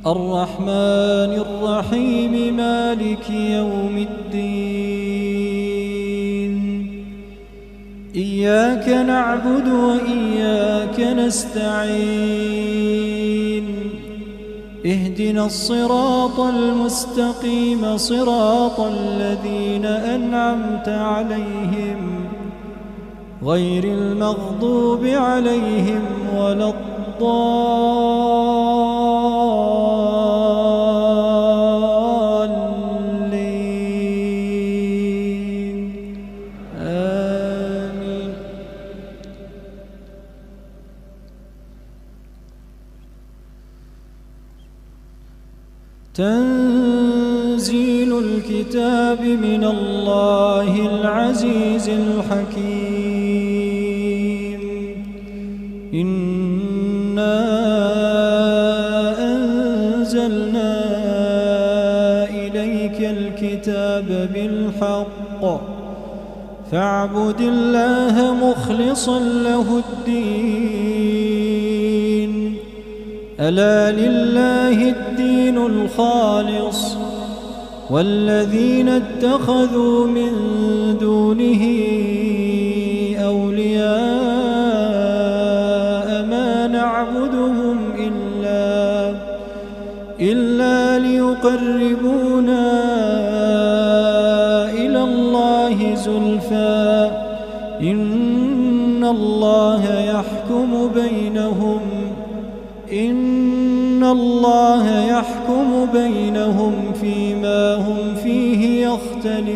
الرحمن الرحيم مالك يوم الدين إياك نعبد وإياك نستعين اهدنا الصراط المستقيم صراط الذين أنعمت عليهم غير المغضوب عليهم ولا الضالين آمين. تنزيل الكتاب من الله العزيز الحكيم إنا أنزلنا إليك الكتاب بالحق فاعبد الله مخلصا له الدين ألا لله الدين الخالص والذين اتخذوا من دونه أولياء ما نعبدهم إلا ليقربونا إلى الله زلفى إن الله يحكم بينهم فيما هم فيه يختلفون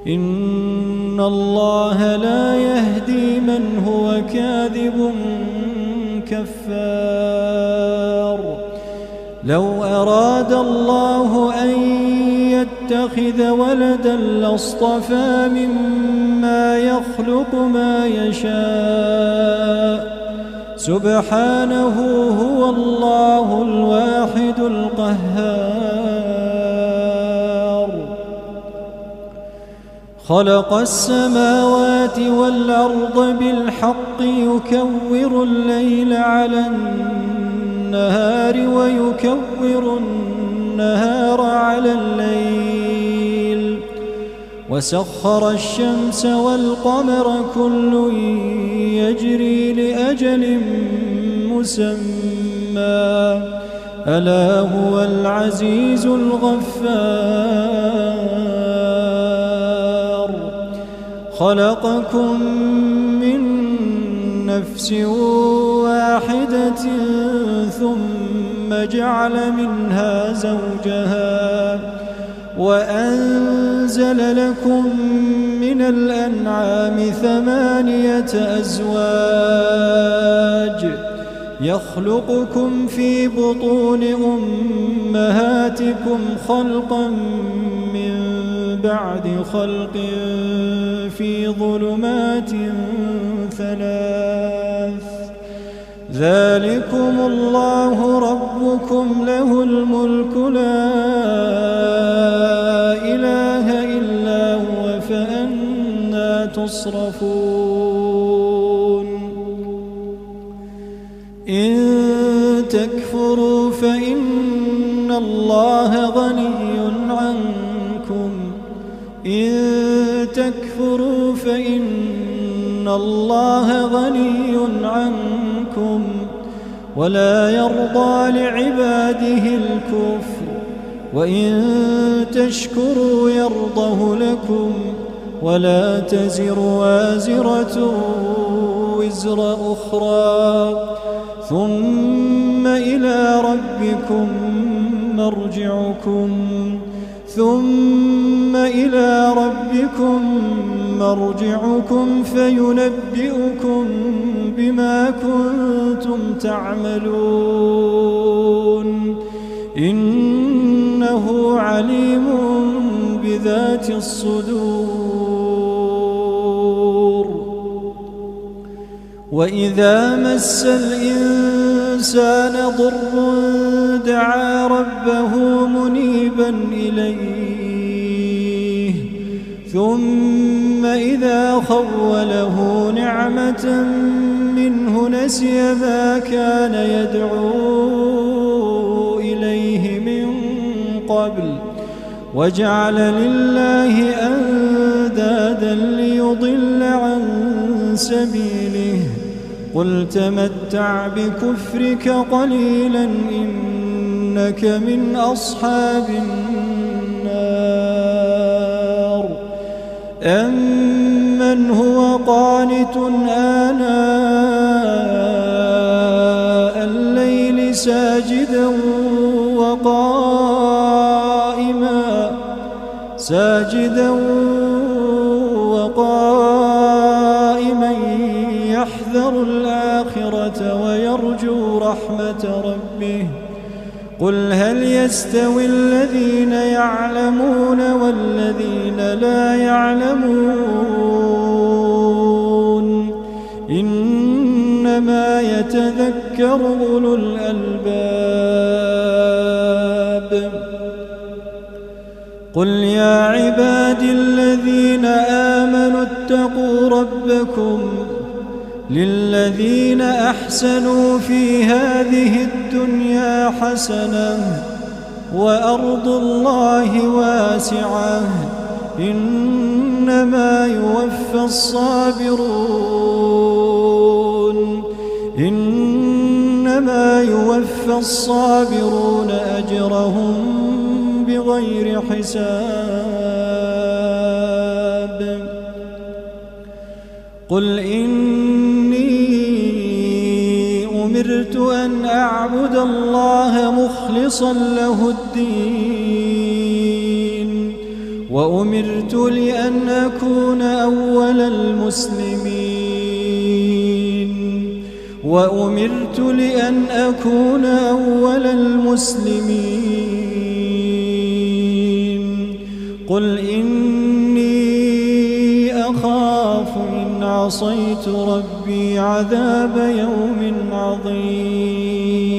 إن الله لا يهدي من هو كاذب كفار. لو أراد الله أن يتخذ ولدا لاصطفى مما يخلق ما يشاء سبحانه هو الله الواحد القهار. خلق السماوات والأرض بالحق يكور الليل على النهار ويكور النهار على الليل وسخر الشمس والقمر كل يجري لأجل مسمى ألا هو العزيز الغفار. خلقكم من نفس واحدة ثم جعل منها زوجها وأنزل لكم من الأنعام 8 أزواج يخلقكم في بطون أمهاتكم خلقا من بعد خلق في ظلمات 3 ذلكم الله ربكم له الملك لا إله إلا هو فأنى تصرفون. إن تكفروا فإن الله غني عنكم ولا يرضى لعباده الكفر وإن تشكروا يرضه لكم ولا تزر وازرة وزر أخرى ثم إلى ربكم مرجعكم فينبئكم بما كنتم تعملون إنه عليم بذات الصدور. وإذا مس الإنسان ضر دعا ربه منيبا إليه ثم إذا خوله نعمة منه ونسي ما كان يدعو إليه من قبل وجعل لله أندادا ليضل عن سبيله قل تمتع بكفرك قليلا إنك من أصحاب النار أمن هو قانت آناء الليل ساجدا وقائما يحذر الآخرة ويرجو رحمة ربه قل هل يستوي الذين يعلمون والذين لا يعلمون إنما يتذكر أولو الألباب قل يا عبادي الذين آمنوا اتقوا ربكم للذين أحسنوا في هذه الدنيا حسنة وأرض الله واسعة إنما يوفى الصابرون أجرهم بغير حساب قل إني أمرت أن أعبد الله مخلصا له الدين وأمرت لأن أكون أول المسلمين قل إني أخاف إن عصيت ربي عذاب يوم عظيم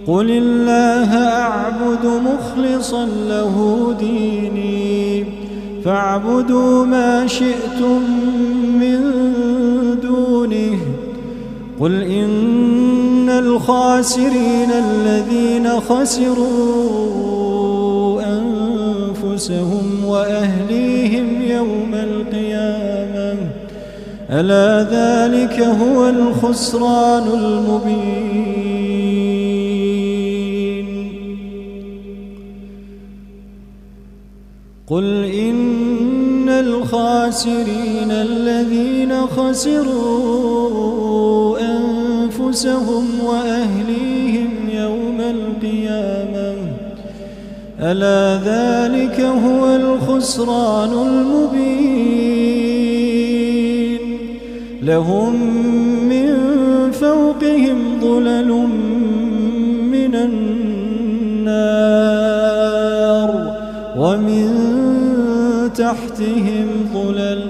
قل الله أعبد مخلصا له ديني فاعبدوا ما شئتم من دونه قل إن الخاسرين الذين خسروا أنفسهم وأهليهم يوم القيامة ألا ذلك هو الخسران المبين قل إن الخاسرين الذين خسروا أنفسهم وأهليهم يوم القيامة ألا ذلك هو الخسران المبين لهم من فوقهم ظلل من النار ومن تحتهم ظلل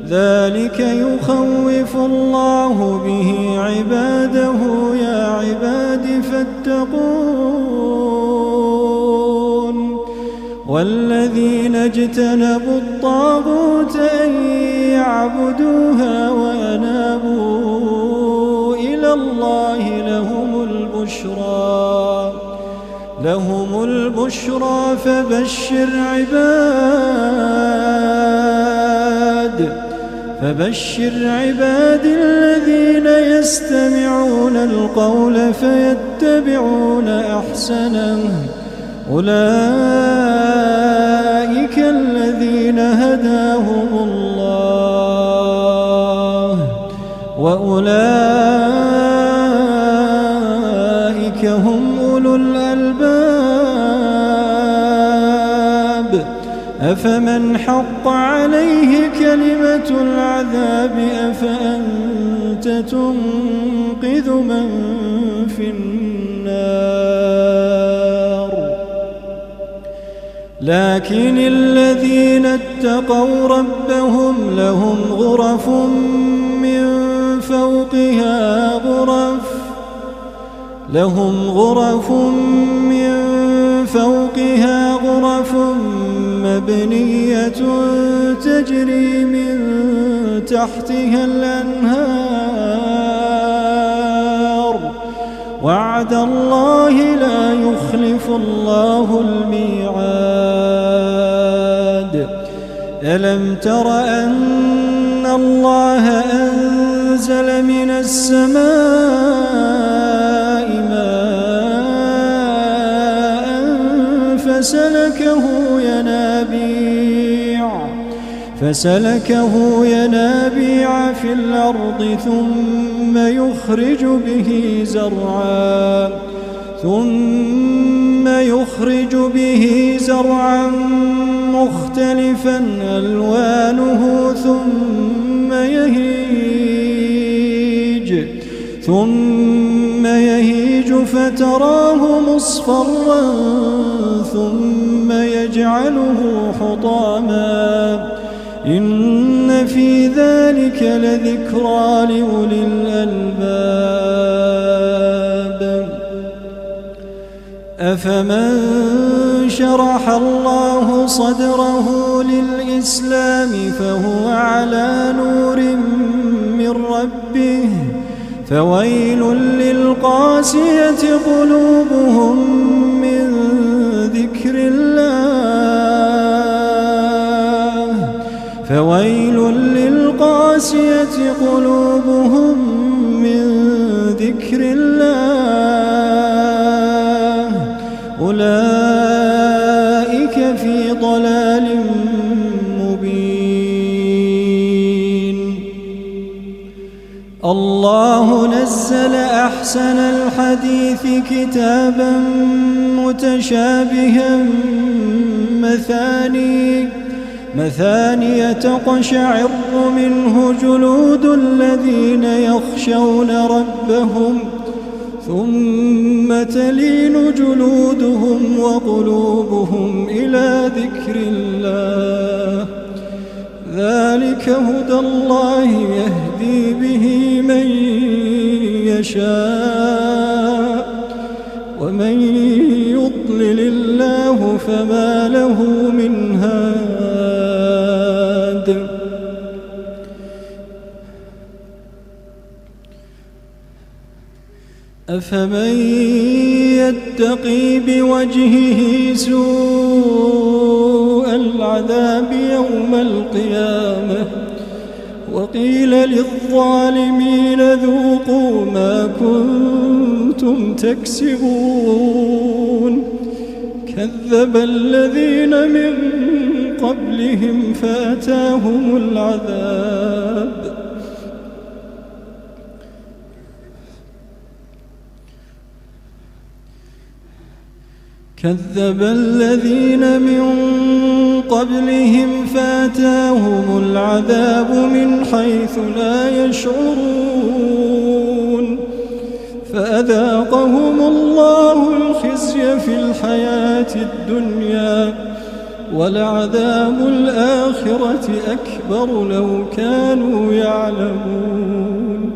ذلك يخوف الله به عباده يا عباد فاتقون والذين اجتنبوا الطاغوت أن يعبدوها وينابوا إلى الله لهم البشرى فبشر عباد الذين يستمعون القول فيتبعون أحسنه أولئك الذين هداهم الله وأولئك هم أولو الألباب أفمن حق عليه كلمة العذاب أفأنت تنقذ من في النار لكن الذين اتقوا ربهم لهم غرف من فوقها غرف مبنية تجري من تحتها الأنهار وعد الله لا يخلف الله الميعاد. ألم تر أن الله أنزل من السماء ماء فسلكه ينابيع في الأرض ثم يخرج به زرعا مختلفا ألوانه ثم يهيج فتراه مصفرا ثم يجعله حطاما إن في ذلك لذكرى لأولي الألباب. أفمن شرح الله صدره للإسلام فهو على نور من ربه فويل للقاسية قلوبهم من ذكر الله أولئك في ضلال مبين. الله نزل أحسن الحديث كتابا متشابها مثانية تقشعر منه جلود الذين يخشون ربهم ثم تلين جلودهم وقلوبهم إلى ذكر الله ذلك هدى الله يهدي به من يشاء ومن يضلل الله فما له من هاد. أفمن يتقي بوجهه سوء العذاب يوم القيامة وقيل للظالمين ذوقوا ما كنتم تكسبون كذب الذين من قبلهم فأتاهم العذاب من حيث لا يشعرون فأذاقهم الله الخزي في الحياة الدنيا ولعذاب الآخرة أكبر لو كانوا يعلمون.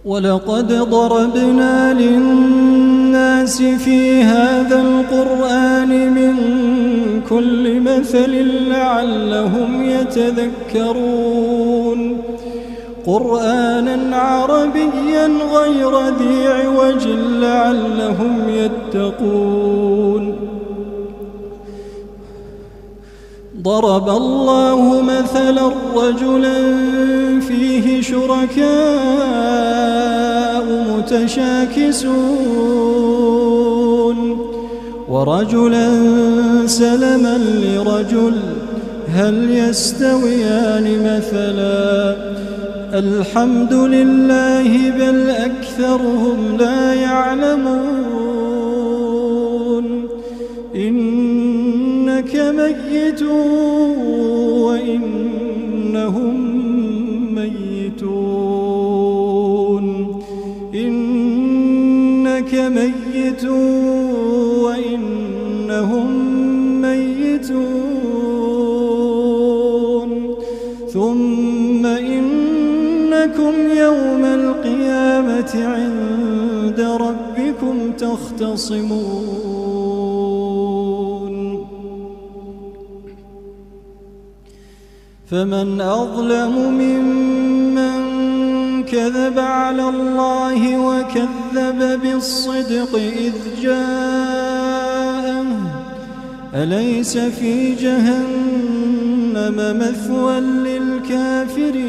ولقد ضربنا للناس في هذا القرآن من كل مثل لعلهم يتذكرون قرآنا عربيا غير ذي عوج لعلهم يتقون. ضرب الله مثلا رجلا فيه شركاء متشاكسون ورجلا سلما لرجل هل يستويان مثلا الحمد لله بل أكثرهم لا يعلمون. إنك ميت وإنهم ميتون إنك ميت وإنهم ميتون ثم إنكم يوم القيامة عند ربكم تختصمون. فمن أظلم ممن كذب على الله وكذب بالصدق إذ جاءه أليس في جهنم مثوى للكافرين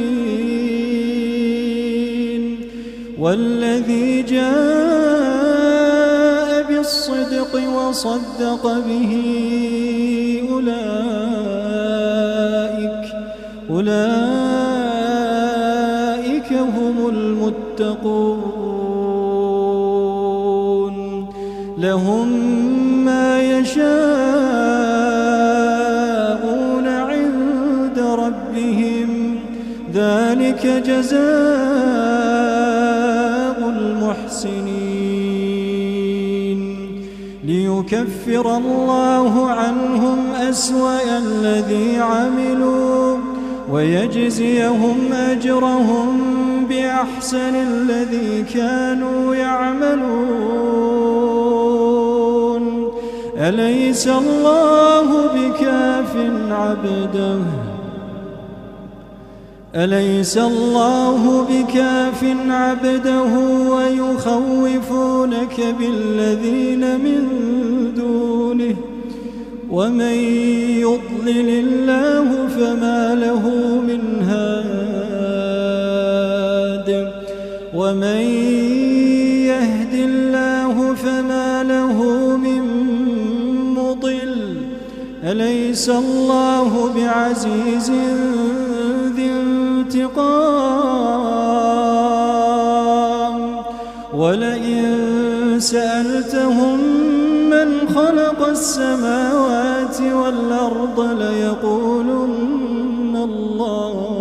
والذي جاء بالصدق وصدق به أولئك هم المتقون لهم ما يشاءون عند ربهم ذلك جزاء المحسنين ليكفر الله عنهم أسوأ الذي عملوا ويجزيهم أجرهم بأحسن الذي كانوا يعملون أليس الله بكاف عبده ويخوفونك بالذين من دونه ومن يضلل الله فما له من هاد ومن يهد الله فما له من مضل أليس الله بعزيز ذي انتقام ولئن سألتهم من خلق السماوات والأرض ليقولن الله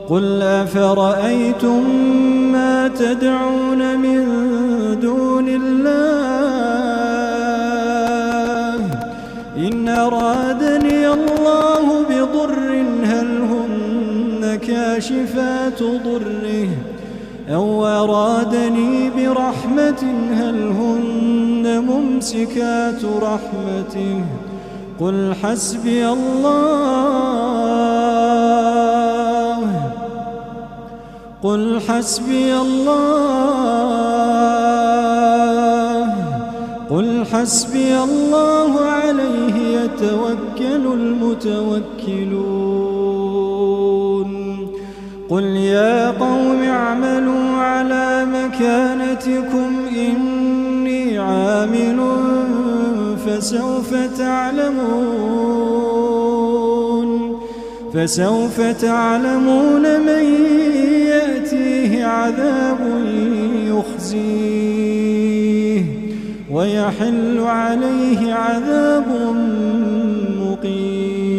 قل أفرأيتم ما تدعون من دون الله إن أرادني الله بضر هل هن كاشفات ضره أو أرادني برحمة هل هن ممسكات رحمته قل حسبي الله عليه يتوكل المتوكلون قل يا قوم اعملوا على مكانتكم إني عامل فسوف تعلمون من يأتيه عذاب يخزيه ويحل عليه عذاب مقيم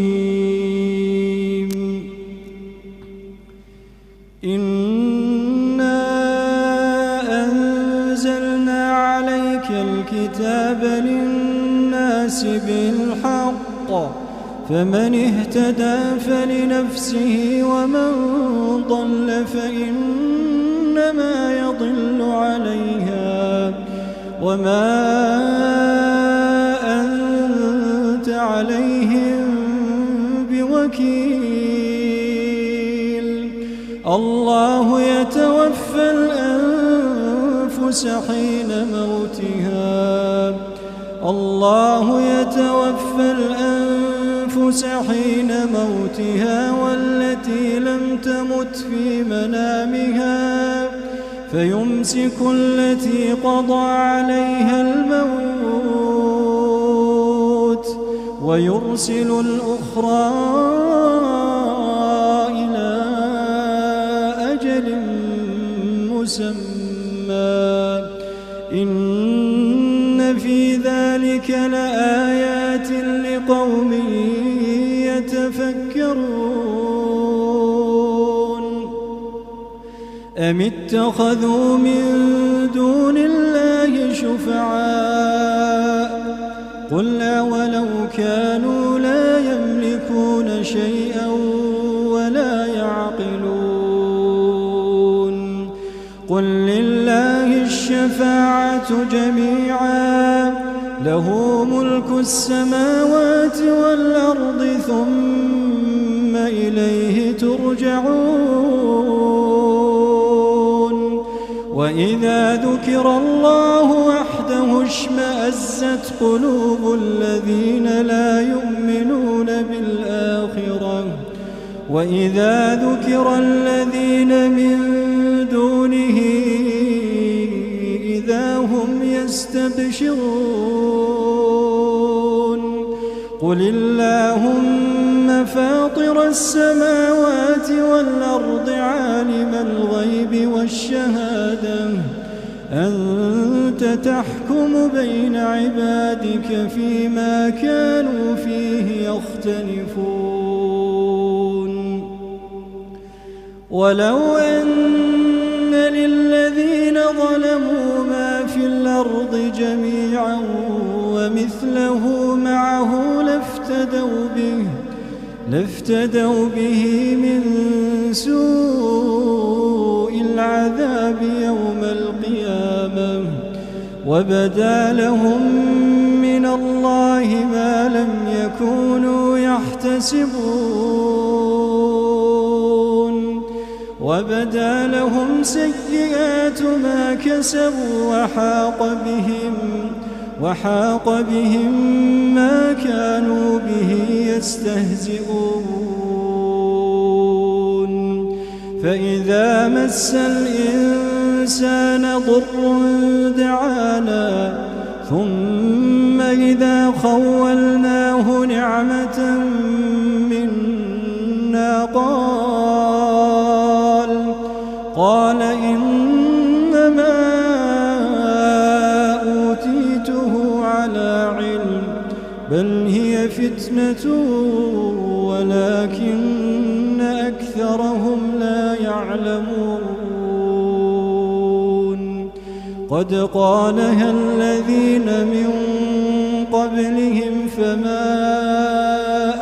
إنا أنزلنا عليك الكتاب للناس بالحق فمن اهتدى فلنفسه ومن ضل فإنما يضل عليها وما أنت عليهم بوكيل الله يتوفى الأنفس حين موتها والتي لم تمت في منامها فيمسك التي قضى عليها الموت ويرسل الأخرى إلى أجل مسمى إن في ذلك لآيات لقوم يتفكرون أم اتخذوا من دون الله شفعاء قل أولو كانوا لا يملكون شيئا ولا يعقلون قل لله الشفاعة جميعا له ملك السماوات والأرض ثم إليه ترجعون وإذا ذكر الله وحده اشمأزت قلوب الذين لا يؤمنون بالآخرة وإذا ذكر الذين من دونه إذا هم يستبشرون قل اللهم فاطر السماوات والأرض عالم الغيب والشهادة أنت تحكم بين عبادك فيما كانوا فيه يختلفون ولو أن للذين ظلموا ما في الأرض جميعا ومثله معه لافتدوا به من سوء العذاب يوم القيامة وبدا لهم من الله ما لم يكونوا يحتسبون وبدا لهم سيئات ما كسبوا وحاق بهم ما كانوا به يستهزئون فإذا مس الإنسان ضر دعانا ثم إذا خولناه نعمة منا قال إنما أوتيته على علم بل هي فتنة ولكن أكثرهم لا يعلمون قد قالها الذين من قبلهم فما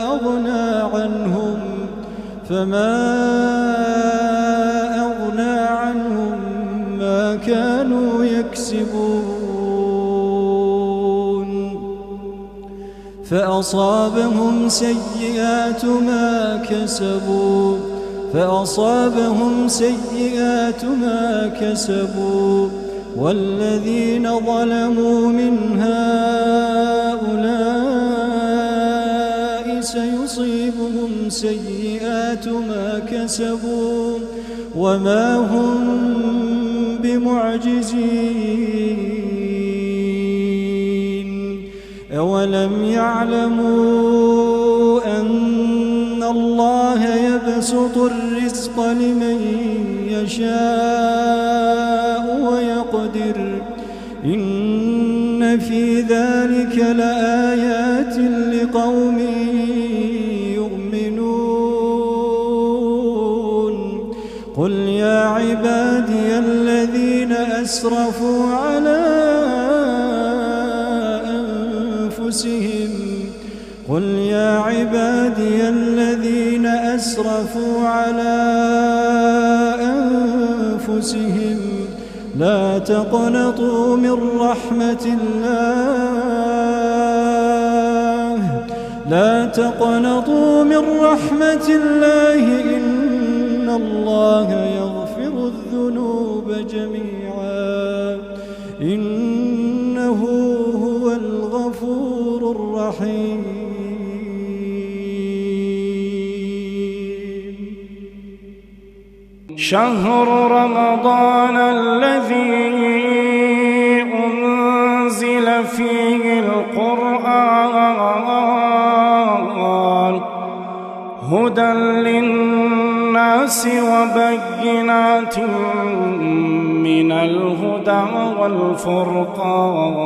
أغنى عنهم ما كانوا يكسبون فأصابهم سيئات ما كسبوا والذين ظلموا من هؤلاء سيصيبهم سيئات ما كسبوا وما هم بمعجزين أولم يعلموا أن الله يبسط الرزق لمن يشاء ويقدر إن في ذلك لآيات لقوم يؤمنون قل يا عبادي الذين أسرفوا على أنفسهم لا تقنطوا من رحمة الله إن الله يغفر الذنوب جميعا إنه هو الغفور الرحيم شهر رمضان الذي أنزل فيه القرآن هدى للناس وبينات من الهدى والفرقان